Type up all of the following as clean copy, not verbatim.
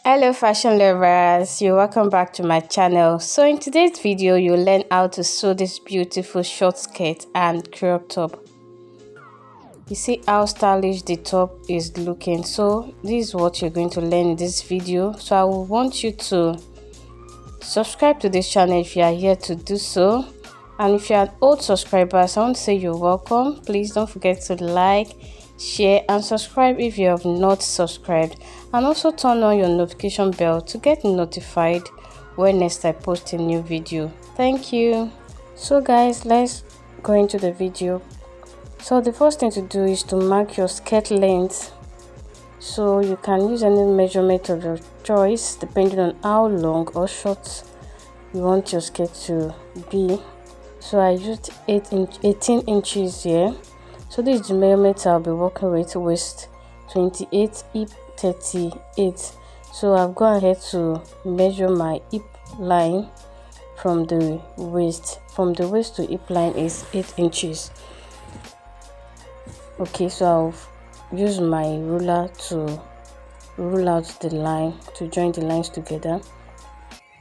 Hello fashion lovers, you're welcome back to my channel. So in today's video you'll learn how to sew this beautiful short skirt and crop top. You see how stylish the top is looking. So this is what you're going to learn in this video. So I will want you to subscribe to this channel if you are here to do so, and if you are an old subscriber, I want to say you're welcome. Please don't forget to like, share and subscribe if you have not subscribed, and also turn on your notification bell to get notified when next I post a new video. Thank you. So guys, let's go into the video. So the first thing to do is to mark your skirt length. So you can use any measurement of your choice depending on how long or short you want your skirt to be. So I used 18 inches here. So this is the measurement I'll be working with: waist 28, hip 38. So I've gone ahead to measure my hip line from the waist. From the waist to hip line is 8 inches. Okay, so I'll use my ruler to rule out the line, to join the lines together.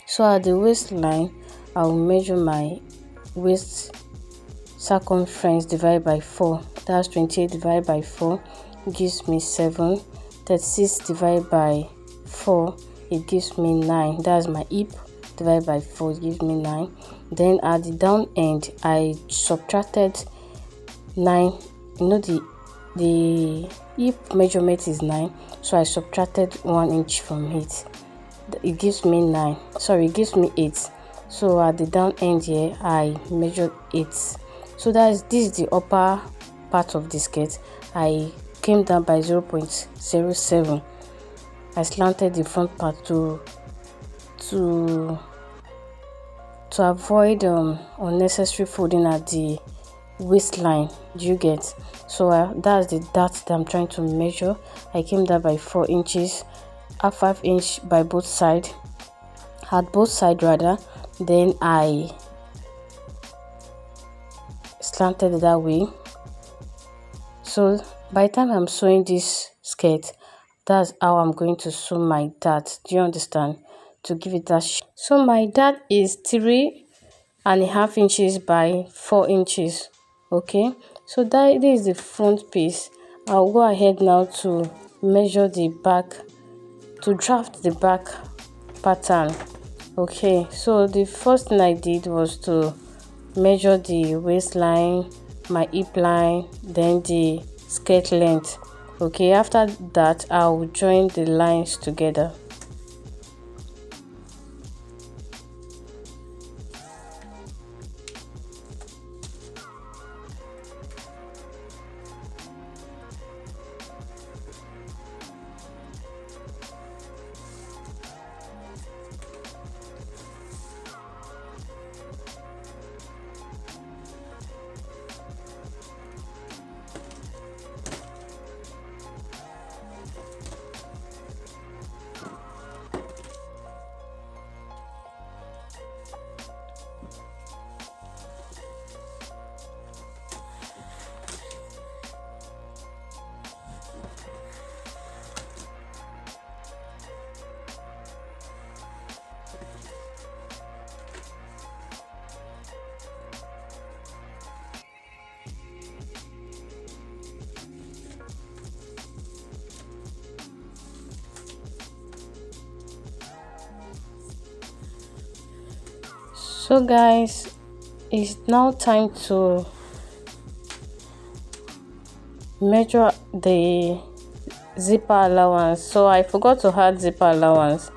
So at the waistline, I'll measure my waist circumference divided by 4. That's 28 divided by 4 gives me 7. 36 divided by 4, it gives me 9. That's my hip divided by 4 gives me 9. Then at the down end, I subtracted 9. You know the hip measurement is 9, so I subtracted 1 inch from it. It gives me 9. Sorry, it gives me 8. So at the down end here, I measured 8. So this is the upper part of the skirt. I came down by 0.07. I slanted the front part to avoid unnecessary folding at the waistline. Do you get? So that's the dart that I'm trying to measure. I came down by 4 inches, a 5 inch by both sides, at both sides rather. Then I slanted it that way. So by the time I'm sewing this skirt, that's how I'm going to sew my dart. Do you understand? To give it that shape. So my dart is 3.5 inches by 4 inches. Okay, so this is the front piece. I'll go ahead now to measure the back, to draft the back pattern. Okay, so the first thing I did was to measure the waistline, my hip line, then the skirt length. Okay, after that I will join the lines together. So guys, it's now time to measure the zipper allowance. So I forgot to add zipper allowance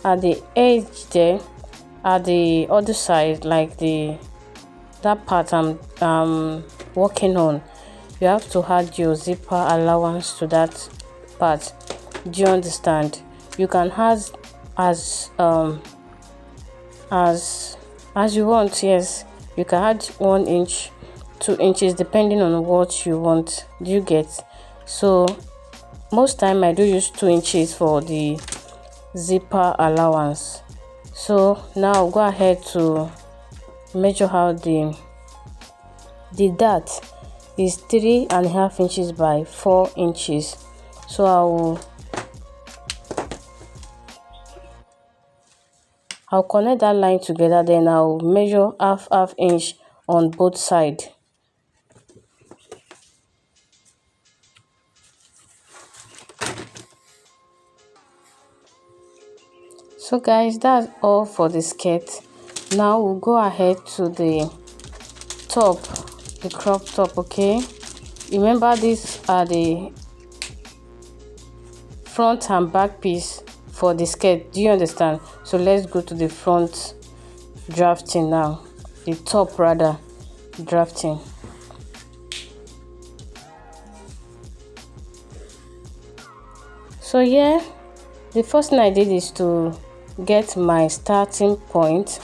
at the edge there, at the other side, like that part I'm working on. You have to add your zipper allowance to that part. Do you understand? You can add as you want. Yes, you can add 1 inch, 2 inches depending on what you want. Do you get? So most time I do use 2 inches for the zipper allowance. So now I'll go ahead to measure how the dart is 3.5 inches by 4 inches. So I will I'll connect that line together, then I'll measure half inch on both sides. So guys, that's all for the skirt. Now we'll go ahead to the top, the crop top. Okay, remember these are the front and back piece for the skirt. Do you understand? So let's go to the front drafting now, the top rather drafting. So yeah, the first thing I did is to get my starting point.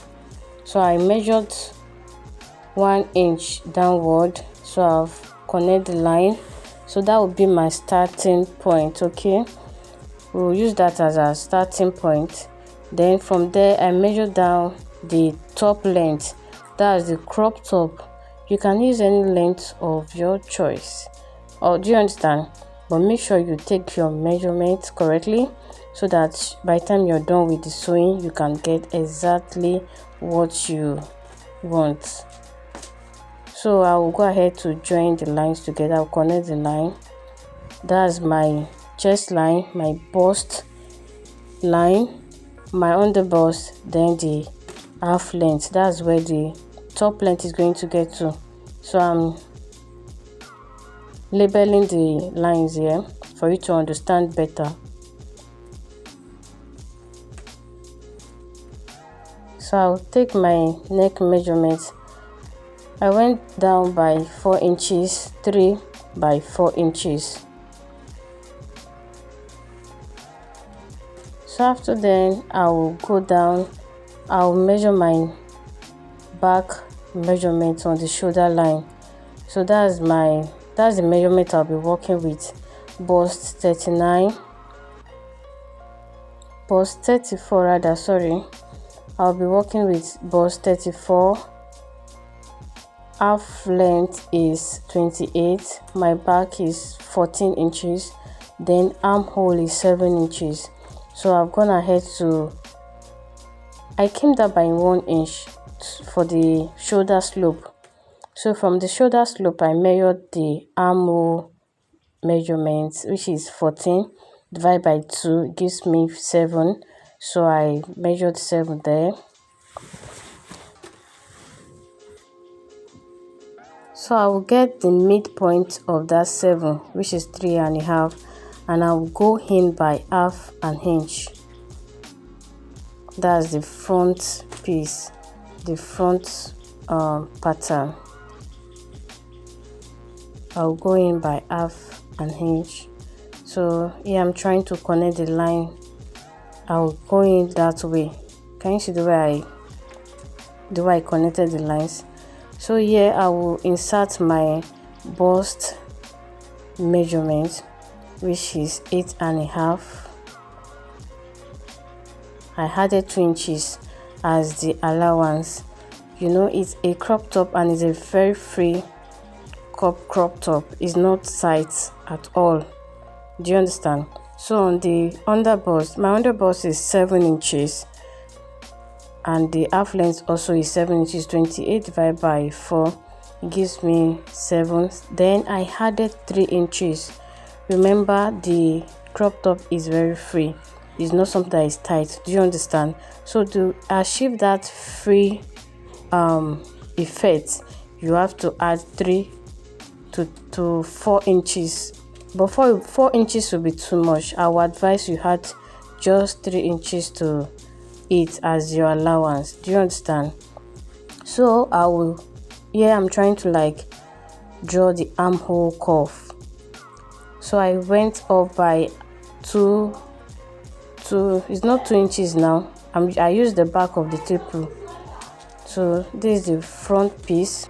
So I measured 1 inch downward, so I've connected the line, so that will be my starting point. Okay, we'll use that as our starting point. Then from there I measure down the top length, that's the crop top. You can use any length of your choice, or do you understand? But make sure you take your measurements correctly, so that by the time you're done with the sewing you can get exactly what you want. So I will go ahead to join the lines together. I'll connect the line, that's my chest line, my bust line, my under bust, then the half length, that's where the top length is going to get to. So I'm labeling the lines here for you to understand better. So I'll take my neck measurement. I went down by 4 inches, 3 by 4 inches. So after then I will go down, I'll measure my back measurement on the shoulder line. So that's the measurement I'll be working with. Bust 39, bust 34 rather, sorry. I'll be working with bust 34. Half length is 28, my back is 14 inches, then armhole is 7 inches. So I've gone ahead to, I came down by 1 inch for the shoulder slope. So from the shoulder slope I measured the armhole measurements, which is 14 divided by 2 gives me 7. So I measured 7 there. So I will get the midpoint of that 7, which is 3.5, and I will go in by half an inch. That's the front piece, the front pattern. I'll go in by half an inch. So here I'm trying to connect the line. I'll go in that way. Can you see the way I connected the lines? So here I will insert my bust measurement, which is 8.5. I added 2 inches as the allowance. You know, it's a crop top and it's a very free crop top. It's not tight at all. Do you understand? So on the underbust, my underbust is 7 inches. And the half length also is 7 inches. 28 divided by 4 gives me 7. Then I added 3 inches. Remember, the crop top is very free. It's not something that is tight. Do you understand? So to achieve that free effect, you have to add 3 to 4 inches. But 4 inches will be too much. I would advise you add just 3 inches to it as your allowance. Do you understand? So I will, I'm trying to like draw the armhole curve. So I went up by 2, it's not 2 inches now. I use the back of the table. So this is the front piece.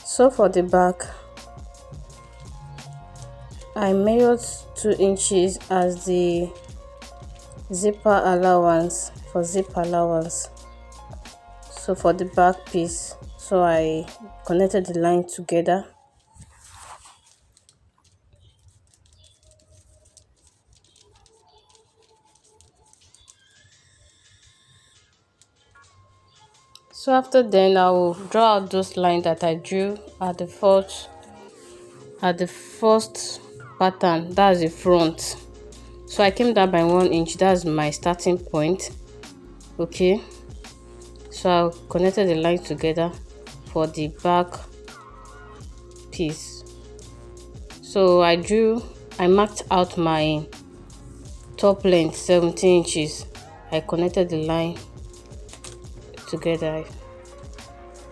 So for the back, I measured 2 inches as the zipper allowance for zip allowance, so for the back piece. So I connected the line together. So after then I will draw out those lines that I drew at the first pattern, that's the front. So I came down by 1 inch, that's my starting point. Okay, so I connected the line together for the back piece. So I marked out my top length 17 inches. I connected the line together.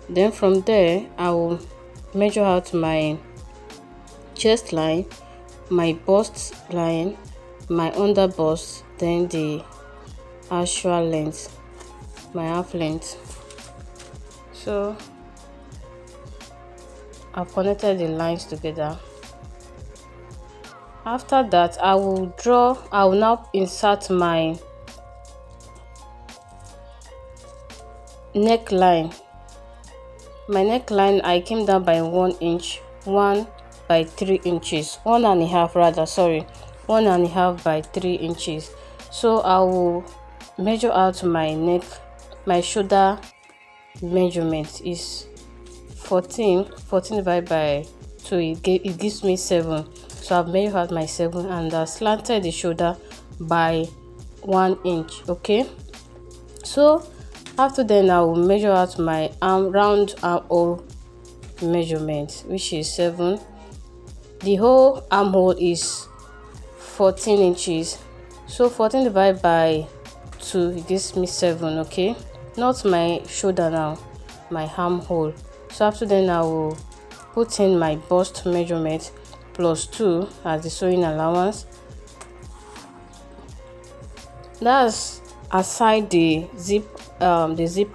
Then from there I will measure out my chest line, my bust line, my under bust, then the actual length, my half length. So I've connected the lines together. After that I will now insert my neckline. My neckline, I came down by 1 inch, 1 by 3 inches, 1.5 rather, sorry, 1.5 by 3 inches. So I will measure out my neck. My shoulder measurement is 14 divided by 2, it gives me 7. So I've measured out my 7 and I slanted the shoulder by 1 inch. Okay, so after then I will measure out my round armhole measurement, which is 7. The whole armhole is 14 inches, so 14 divided by 2, it gives me 7. Okay, not my shoulder now, my armhole. So after then I will put in my bust measurement plus 2 as the sewing allowance. That's aside the zip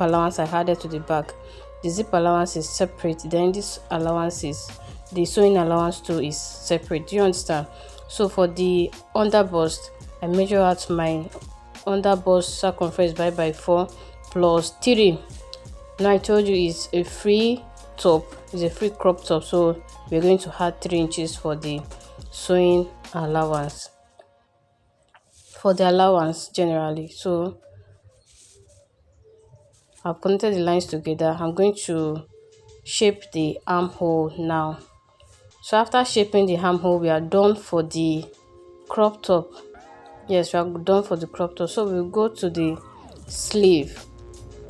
allowance I added to the back. The zip allowance is separate, then this allowance is, the sewing allowance too is separate. Do you understand? So for the under bust, I measure out my under bust circumference by 4 plus 3. Now I told you it's a free top, it's a free crop top, so we're going to add 3 inches for the sewing allowance, for the allowance generally. So I've connected the lines together. I'm going to shape the armhole now. So after shaping the armhole, we are done for the crop top. Yes, we are done for the crop top. So we'll go to the sleeve.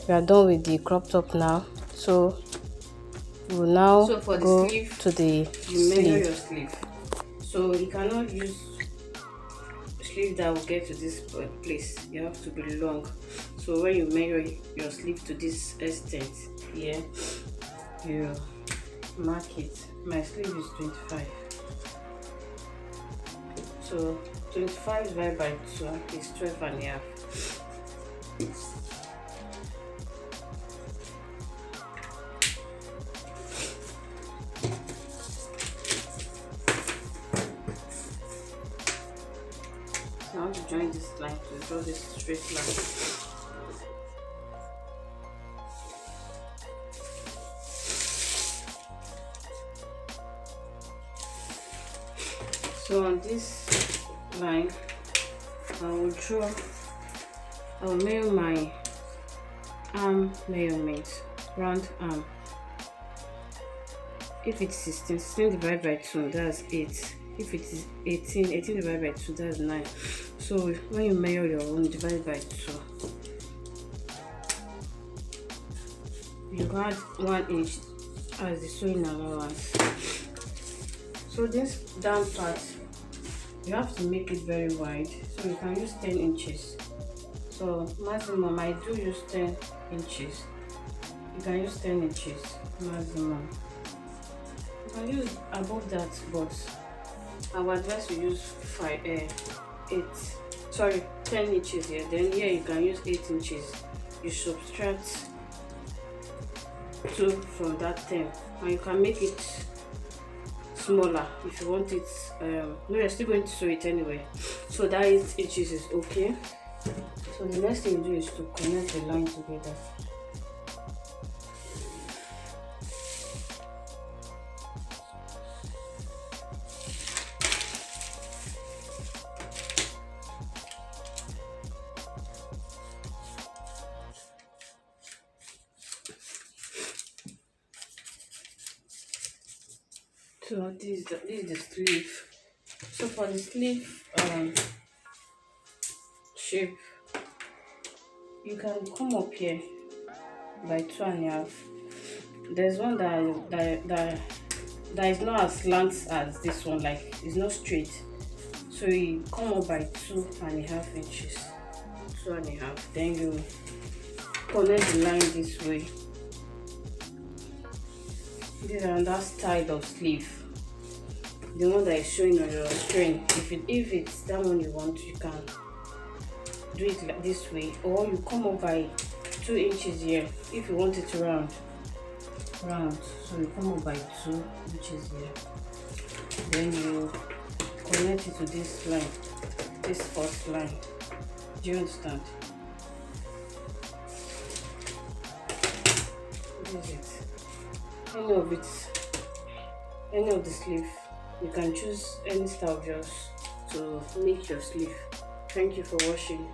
We are done with the crop top now. So we'll now go to the you measure your sleeve. So you cannot use sleeve that will get to this place. You have to be long. So when you measure your sleeve to this extent here, you mark it. My sleeve is 25. So 25 divided by 2 is 12.5. So I want to join this line to draw this straight line. So on this line, I will measure my arm measurement, round arm. If it's 16 divided by 2, that's 8. If it is 18 divided by 2, that's 9. So when you measure your own, divide by 2. You add 1 inch as the sewing allowance. So this down part, you have to make it very wide, so you can use 10 inches. So maximum, I do use 10 inches. You can use 10 inches maximum. You can use above that, but I would advise you use 10 inches here. Then here you can use 8 inches. You subtract 2 from that 10, and you can make it smaller if you want it. No, you're still going to sew it anyway, so that 8 inches is okay. So the next thing you do is to connect the line together. So this is the sleeve. So for the sleeve shape, you can come up here by 2.5. There's one that is not as slant as this one, like it's not straight. So you come up by 2.5 inches, 2.5. Then you connect the line this way. This is another style of sleeve, the one that is showing on your screen. If it's that one you want, you can do it like this way, or you come up by 2 inches here if you want it to round. So you come up by 2 inches here, then you connect it to this line, this first line. Do you understand? This is it. Any of the sleeve, you can choose any style just to make your sleeve. Thank you for watching.